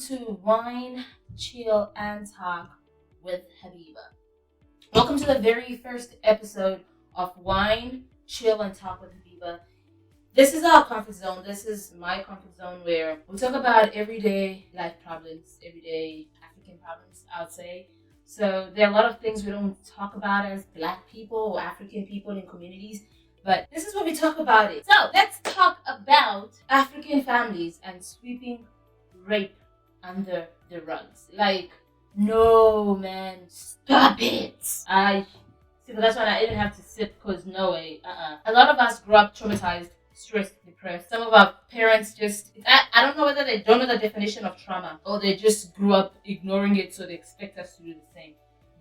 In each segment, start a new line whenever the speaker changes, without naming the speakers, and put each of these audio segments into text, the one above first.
to Whine, Chill, and Talk with Habiba. Welcome to the very first episode of Whine, Chill, and Talk with Habiba. This is our comfort zone. This is my comfort zone where we talk about everyday life problems, everyday African problems, I would say. So there are a lot of things we don't talk about as Black people or African people in communities, but this is what we talk about it. So let's talk about African families and sweeping rape under the rugs. Like, no, man, stop it. I see, but that's why I didn't have to sit because no way. A lot of us grew up traumatized, stressed, depressed. Some of our parents just, I don't know whether they don't know the definition of trauma or they just grew up ignoring it, so they expect us to do the same.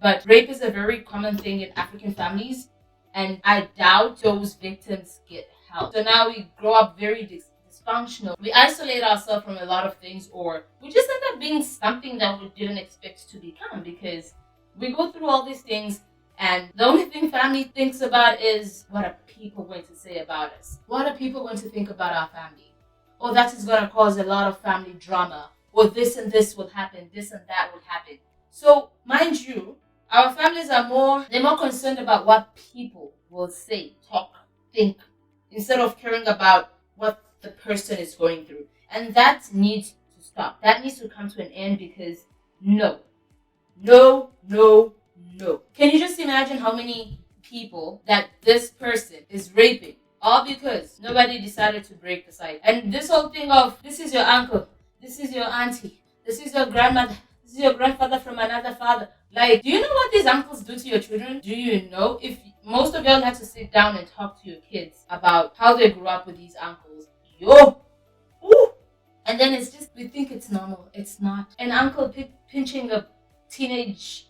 But rape is a very common thing in African families, and I doubt those victims get help. So now we grow up very dysfunctional. We isolate ourselves from a lot of things, or we just end up being something that we didn't expect to become, because we go through all these things and the only thing family thinks about is, what are people going to say about us? What are people going to think about our family? Or that is going to cause a lot of family drama, or this and this will happen, this and that will happen. So mind you, our families they're more concerned about what people will say, talk, think, instead of caring about what the person is going through. And that needs to stop. That needs to come to an end, because no. Can you just imagine how many people that this person is raping, all because nobody decided to break the cycle? And this whole thing of, this is your uncle, this is your auntie, this is your grandmother, this is your grandfather from another father. Like, do you know what these uncles do to your children? Do you know? If most of y'all had to sit down and talk to your kids about how they grew up with these uncles, ooh. And then it's just, we think it's normal. It's not. An uncle pinching a teenage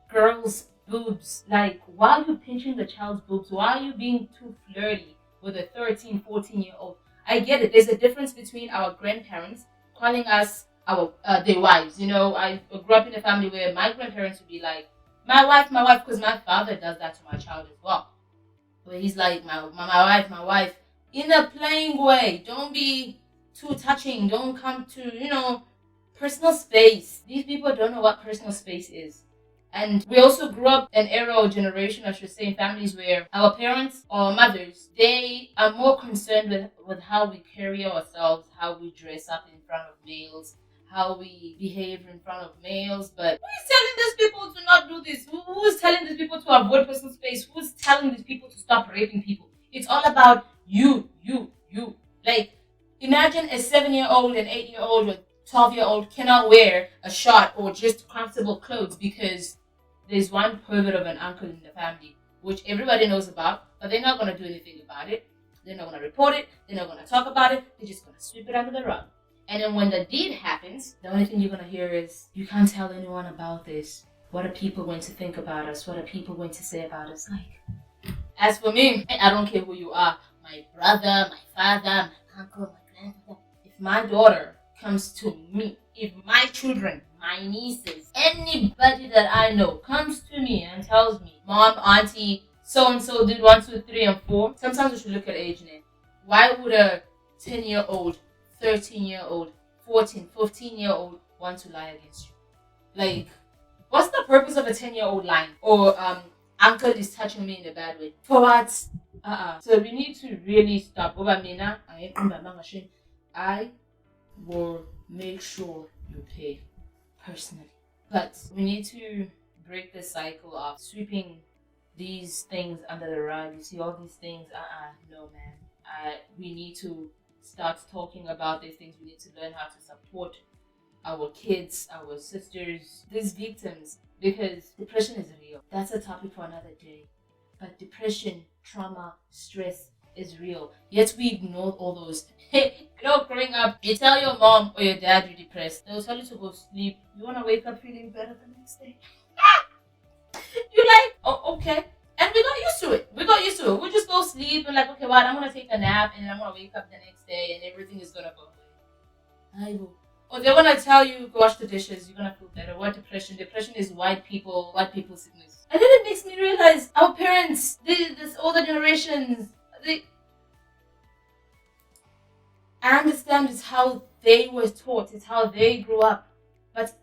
girl's boobs. Like, why are you pinching the child's boobs? Why are you being too flirty with a 13, 14-year-old? I get it. There's a difference between our grandparents calling us their wives. You know, I grew up in a family where my grandparents would be like, my wife, because my father does that to my child as well. Where he's like, my wife, in a playing way. Don't be too touching. Don't come to, personal space. These people don't know what personal space is. And we also grew up an era or generation, I should say, in families where our parents or mothers, they are more concerned with how we carry ourselves, how we dress up in front of males, how we behave in front of males. But who is telling these people to not do this? Who is telling these people to avoid personal space? Who's telling these people to stop raping people? It's all about you. Like, imagine a 7-year-old, an 8-year-old, or 12-year-old cannot wear a short or just comfortable clothes because there's one pervert of an uncle in the family, which everybody knows about, but they're not going to do anything about it. They're not going to report it. They're not going to talk about it. They're just going to sweep it under the rug. And then when the deed happens, the only thing you're going to hear is, you can't tell anyone about this. What are people going to think about us? What are people going to say about us? Like, as for me, I don't care who you are. My brother, my father, my uncle, my grandfather. If my daughter comes to me, if my children, my nieces, anybody that I know comes to me and tells me, Mom, auntie, so-and-so did 1, 2, 3, and 4, sometimes we should look at age now. Why would a 10-year-old, 13-year-old, 14, 15-year-old want to lie against you? Like, what's the purpose of a 10-year-old lying? Or, uncle is touching me in a bad way. For what? So we need to really stop. I will make sure you pay personally. But we need to break the cycle of sweeping these things under the rug. You see all these things, no man. We need to start talking about these things. We need to learn how to support our kids, our sisters, these victims, because depression is real. That's a topic for another day. But depression, trauma, stress is real. Yet we ignore all those. Hey, growing up, you tell your mom or your dad you're depressed. They'll tell you to go sleep. You want to wake up feeling better the next day. You're like, oh, okay. And we got used to it. We just go sleep and like, okay, well, I'm going to take a nap and I'm going to wake up the next day and everything is going to go away. Or they're going to tell you, go wash the dishes, you're going to feel better. What depression? Depression is white people sickness. And then it makes me realize our parents, this older generations, I understand it's how they were taught, it's how they grew up. But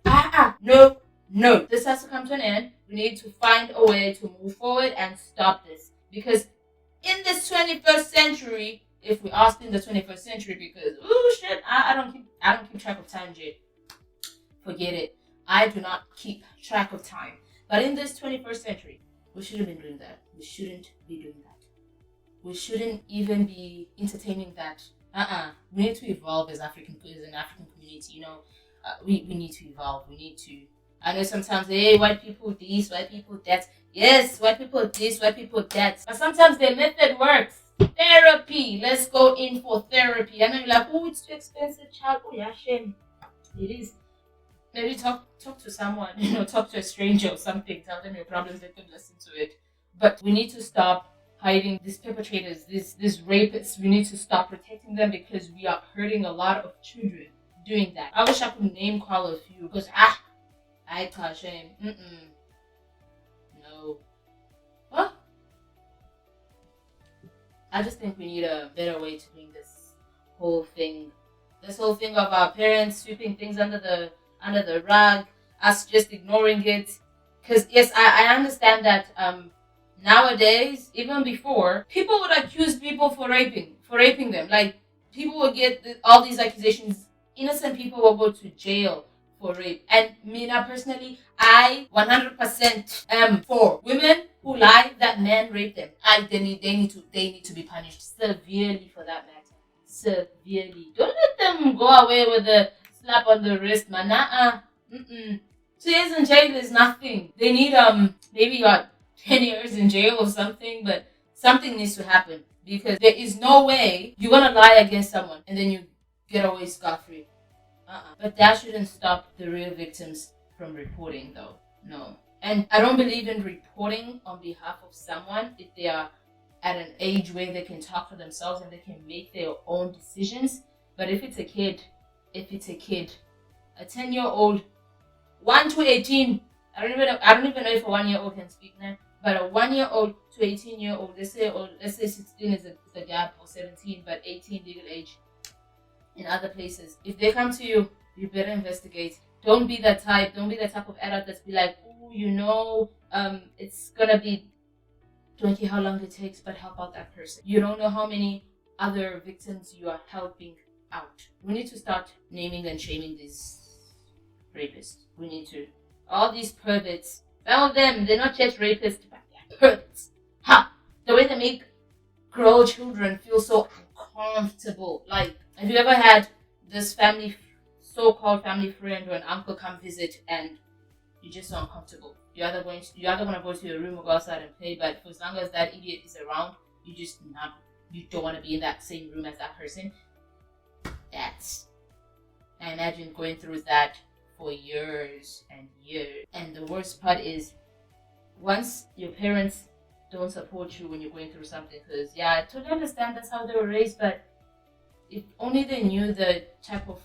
no, no. This has to come to an end. We need to find a way to move forward and stop this. Because in this 21st century, if we are still in the 21st century, because oh shit, I don't keep track of time, Jay. Forget it. I do not keep track of time. But in this 21st century, we shouldn't be doing that. We shouldn't be doing that. We shouldn't even be entertaining that. We need to evolve as an African community. We need to evolve. We need to. I know sometimes, hey, white people this, white people that. Yes, white people this, white people that. But sometimes their method works. Therapy. Let's go in for therapy. I know you're like, oh, it's too expensive, child. Oh, yeah, shame. It is. Maybe talk to someone. Talk to a stranger or something. Tell them your problems. Let them listen to it. But we need to stop hiding these perpetrators, these rapists. We need to stop protecting them because we are hurting a lot of children doing that. I wish I could name call a few because I can't shame. No. Well, I just think we need a better way to bring this whole thing. This whole thing of our parents sweeping things under the rug, us just ignoring it. Because yes, I understand that nowadays, even before, people would accuse people for raping them. Like people would get all these accusations. Innocent people will go to jail for rape. And me now personally, I 100% am for women who lie that men raped them. They need to be punished severely for that matter. Severely. Don't let them go away with a slap on the wrist, man. 2 years in jail is nothing. They need maybe 10 years in jail or something, but something needs to happen because there is no way you're gonna lie against someone and then you get away scot-free. But that shouldn't stop the real victims from reporting, though. No. And I don't believe in reporting on behalf of someone if they are at an age where they can talk for themselves and they can make their own decisions. But if it's a kid, a 10-year-old, 1 to 18, I don't even know if a 1-year-old can speak now, but a 1-year-old to 18-year-old, let's say 16 is a gap, or 17, but 18 legal age in other places. If they come to you, you better investigate. Don't be that type of adult that's be like, oh, it's gonna be, don't care how long it takes, but help out that person. You don't know how many other victims you are helping out. We need to start naming and shaming these rapists. We need to. All these perverts, some of them, they're not just rapists, but they're perverts. The way they make grown children feel so uncomfortable. Like, have you ever had this so-called family friend or an uncle come visit and you're just so uncomfortable? You're either going to go to your room or go outside and play, but for as long as that idiot is around, you don't want to be in that same room as that person. I imagine going through that for years and years. And the worst part is, once your parents don't support you when you're going through something, because I totally understand that's how they were raised, but if only they knew the type of,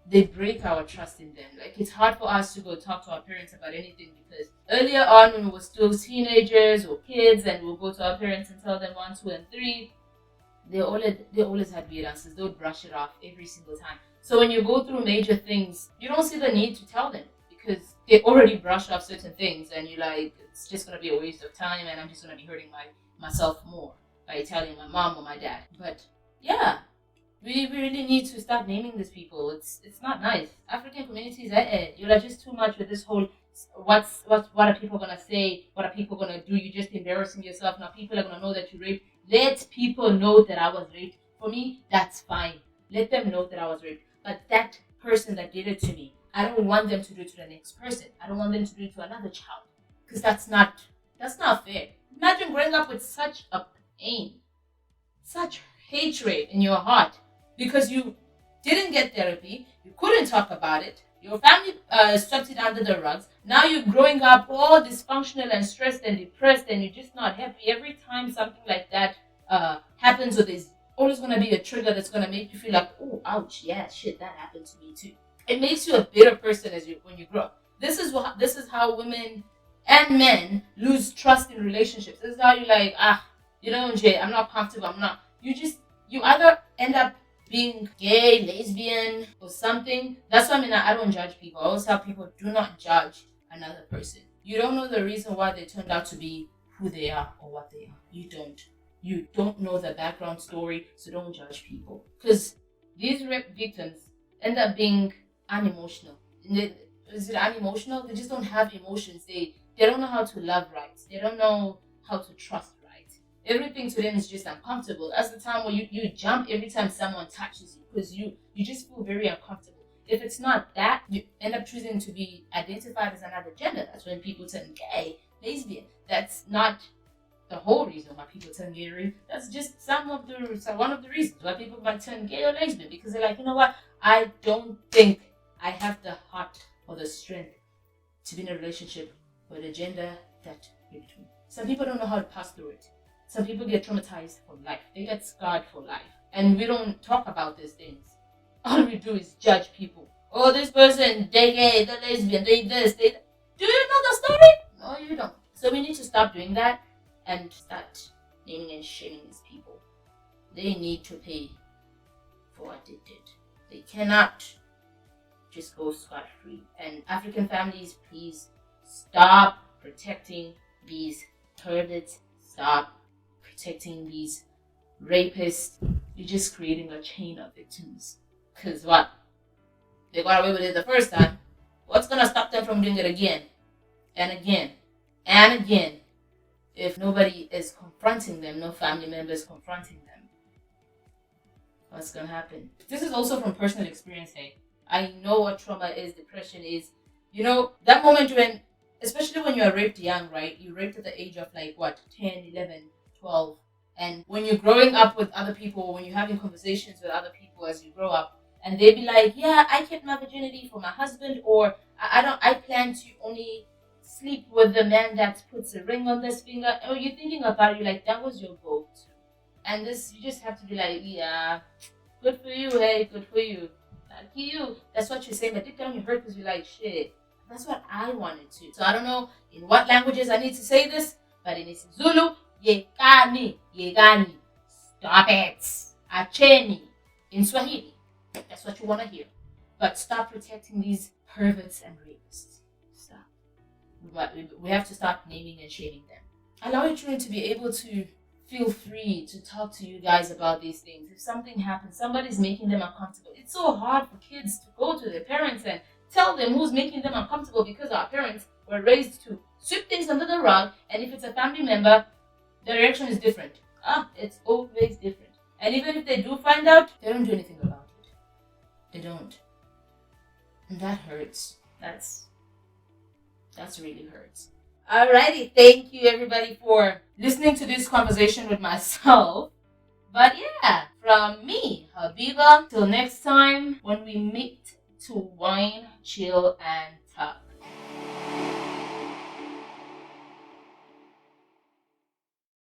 they break our trust in them. Like, it's hard for us to go talk to our parents about anything because earlier on when we were still teenagers or kids and we'll go to our parents and tell them 1, 2, and 3, they always had weird answers. They would brush it off every single time. So when you go through major things, you don't see the need to tell them because they already brushed off certain things and you're like, it's just going to be a waste of time and I'm just going to be hurting myself more by telling my mom or my dad. But we really need to start naming these people. It's not nice. African communities, you're just too much with this whole what are people gonna say? What are people gonna do? You're just embarrassing yourself. Now people are gonna know that you raped. Let people know that I was raped. For me, that's fine. Let them know that I was raped. But that person that did it to me, I don't want them to do it to the next person. I don't want them to do it to another child. Because that's not fair. Imagine growing up with such a pain, such hatred in your heart because you didn't get therapy, you couldn't talk about it, your family swept it under the rugs. Now you're growing up all dysfunctional and stressed and depressed and you're just not happy. Every time something like that happens, or there's always going to be a trigger that's going to make you feel like, oh, ouch, yeah, shit, that happened to me too. It makes you a bitter person when you grow up. This is how women and men lose trust in relationships. This is how you're like, Jay, I'm not comfortable. I'm not. You either end up being gay, lesbian, or something. That's why I don't judge people. I always tell people, do not judge another person. You don't know the reason why they turned out to be who they are or what they are. You don't. You don't know the background story, so don't judge people. Because these rape victims end up being unemotional. Is it unemotional? They just don't have emotions. They don't know how to love right. They don't know how to trust right. Everything to them is just uncomfortable. That's the time where you jump every time someone touches you because you just feel very uncomfortable. If it's not that, you end up choosing to be identified as another gender. That's when people turn gay, lesbian. That's not the whole reason why people turn gay or lesbian. That's just one of the reasons why people might turn gay or lesbian, because they're like, you know what? I don't think I have the heart or the strength to be in a relationship with a gender that raped me. Some people don't know how to pass through it. Some people get traumatized for life. They get scarred for life. And we don't talk about these things. All we do is judge people. Oh, this person, they gay, they're lesbian, they this, they that. Do you know the story? No, you don't. So we need to stop doing that and start naming and shaming these people. They need to pay for what they did. They cannot just go scot-free. And African families, please stop protecting these perverts. Stop protecting these rapists. You're just creating a chain of victims. Because what? They got away with it the first time. What's going to stop them from doing it again? And again. And again. If nobody is confronting them, no family members confronting them, what's going to happen? This is also from personal experience, hey. I know what trauma is, depression is. You know, that moment when, especially when you're raped young, right? You're raped at the age of 10, 11, 12. And when you're growing up with other people, when you're having conversations with other people as you grow up, and they be like, yeah, I kept my virginity for my husband, or I plan to only sleep with the man that puts a ring on this finger. Or you're thinking about it, you're like, that was your go-to. And this, you just have to be like, yeah, good for you, hey, good for you. Lucky you. That's what you're saying, but deep down you hurt because you're like, shit, that's what I wanted to. So I don't know in what languages I need to say this, but in Zulu, yekani, yegani. Stop it. Acheni. In Swahili. That's what you want to hear. But stop protecting these perverts and rapists. Stop. We have to stop naming and shaming them. Allow your children to be able to feel free to talk to you guys about these things. If something happens, somebody's making them uncomfortable. It's so hard for kids to go to their parents and tell them who's making them uncomfortable, because our parents were raised to sweep things under the rug, and if it's a family member, the reaction is different. It's always different. And even if they do find out, they don't do anything about it. They don't. And that hurts. That's really hurts. Alrighty, thank you everybody for listening to this conversation with myself. But yeah, from me, Habiba, till next time when we meet to whine, chill, and talk.